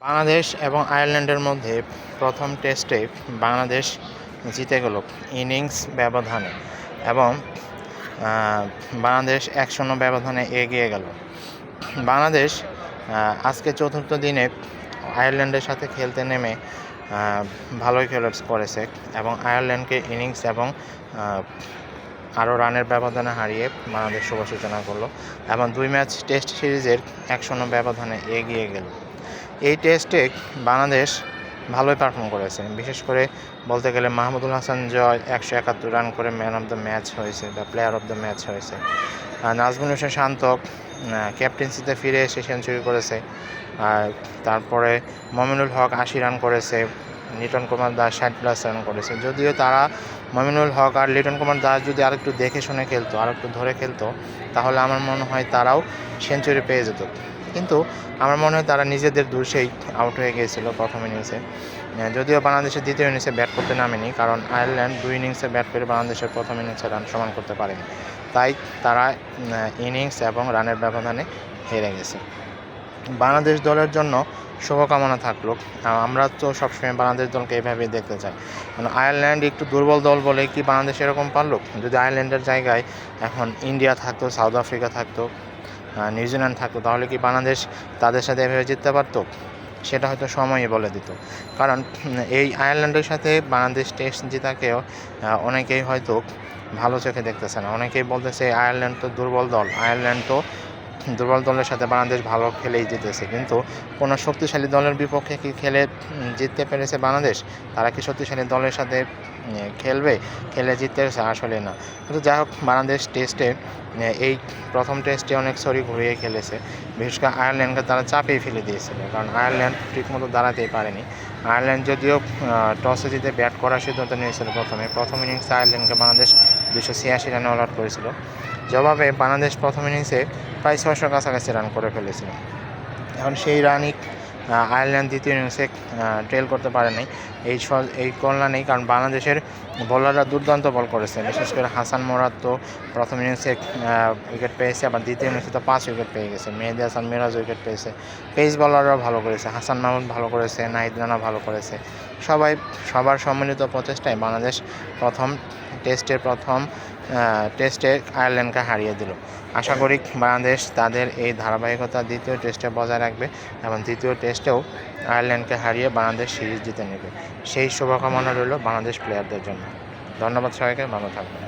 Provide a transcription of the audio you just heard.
বাংলাদেশ এবং আয়ারল্যান্ডের মধ্যে প্রথম টেস্টে বাংলাদেশ জিতে গেল ইনিংস ব্যবধানে এবং বাংলাদেশ 1-0 ব্যবধানে এগিয়ে গেল। বাংলাদেশ আজকে চতুর্থ দিনে আয়ারল্যান্ডের সাথে খেলতে নেমে ভালোই করেছে এবং আয়ারল্যান্ডকে ইনিংস এবং আরও রানের ব্যবধানে হারিয়ে বাংলাদেশ শুভ সূচনা করলো এবং 2 ম্যাচ টেস্ট সিরিজের 1-0 ব্যবধানে এগিয়ে গেল। এই টেস্টে বাংলাদেশ ভালোই পারফর্ম করেছে, বিশেষ করে বলতে গেলে মাহমুদুল হাসান জয় 171 রান করে ম্যান অফ দ্য ম্যাচ হয়েছে বা প্লেয়ার অফ দ্য ম্যাচ হয়েছে। নাজমুল হোসেন শান্ত ক্যাপ্টেন্সিতে ফিরে এসে সেঞ্চুরি করেছে। তারপরে মমিনুল হক 80 রান করেছে, লিটন কুমার দাস 60+ রান করেছে। যদিও তারা মমিনুল হক আর লিটন কুমার দাস যদি আরেকটু দেখে শুনে খেলতো, আরেকটু ধরে খেলতো, তাহলে আমার মনে হয় তারাও সেঞ্চুরি পেয়ে যেত। কিন্তু আমার মনে হয় তারা নিজেদের দোষেই আউট হয়ে গিয়েছিল প্রথম ইনিংসে। যদিও বাংলাদেশের দ্বিতীয় ইনিংসে ব্যাট করতে নামেনি, কারণ আয়ারল্যান্ড 2 ইনিংসে ব্যাট করে বাংলাদেশের প্রথম ইনিংসে রান সমান করতে পারেনি, তাই তারা ইনিংস এবং রানের ব্যবধানে হেরে গেছে। বাংলাদেশ দলের জন্য শুভকামনা থাকলো। আমরা তো সবসময় বাংলাদেশ দলকে এইভাবেই দেখতে চাই, কারণ আয়ারল্যান্ড একটু দুর্বল দল বলে কি বাংলাদেশ এরকম পারলো? যদি আয়ারল্যান্ডের জায়গায় এখন ইন্ডিয়া থাকতো, সাউথ আফ্রিকা থাকতো, নিউজিল্যান্ড থাকতো, তাহলে কি বাংলাদেশ তাদের সাথে এভাবে জিততে পারতো? সেটা হয়তো সময়ই বলে দিত। কারণ এই আয়ারল্যান্ডের সাথে বাংলাদেশ টেস্ট জেতাকেও অনেকেই হয়তো ভালো চোখে দেখতেছে না। অনেকেই বলতেছে আয়ারল্যান্ড তো দুর্বল দল, আয়ারল্যান্ড তো দুর্বল দলের সাথে বাংলাদেশ ভালো খেলেই জিতেছে। কিন্তু কোনো শক্তিশালী দলের বিপক্ষে কি খেলে জিততে পেরেছে বাংলাদেশ? তারা কি শক্তিশালী দলের সাথে খেলে জিততে পেরেছে? আসলে না। কিন্তু যাই হোক, বাংলাদেশ টেস্টে এই প্রথম টেস্টে অনেক সরি ঘুরিয়ে খেলেছে। বিশেষ করে আয়ারল্যান্ডকে তারা চাপেই ফেলে দিয়েছিল, কারণ আয়ারল্যান্ড ঠিকমতো দাঁড়াতেই পারেনি। আয়ারল্যান্ড যদিও টসে জিতে ব্যাট করার সিদ্ধান্ত নিয়েছিল প্রথম ইনিংসে আয়ারল্যান্ডকে বাংলাদেশ 286 রানে অল আউট করেছিল। জবাবে বাংলাদেশ প্রথম ইনিংসে প্রায় 600 কাছাকাছি রান করে ফেলেছিল। এখন সেই রানই আয়ারল্যান্ড দ্বিতীয় ইনিংসে ট্রেল করতে পারে নাই। এই কল্যাণেই, কারণ বাংলাদেশের বোলাররা দুর্দান্ত বল করেছে। বিশেষ করে হাসান মোরাদ তো প্রথম ইনিংসে উইকেট পেয়েছে, আবার দ্বিতীয় ইনিংসে তো 5 উইকেট পেয়ে গেছে। মেহেদী হাসান মিরাজ উইকেট পেয়েছে। পেস বলাররাও ভালো করেছে, হাসান মাহমুদ ভালো করেছে, নাহিদ রানা ভালো করেছে। সবার সম্মিলিত প্রচেষ্টায় বাংলাদেশ টেস্টে আয়ারল্যান্ডকে হারিয়ে দিল। আশা করি বাংলাদেশ তাদের এই ধারাবাহিকতা দ্বিতীয় টেস্টে বজায় রাখবে এবং দ্বিতীয় টেস্টেও আয়ারল্যান্ডকে হারিয়ে বাংলাদেশ সিরিজ জিতে নেবে। সেই শুভকামনা রইল বাংলাদেশ প্লেয়ারদের জন্য। ধন্যবাদ সবাইকে, ভালো থাকবেন।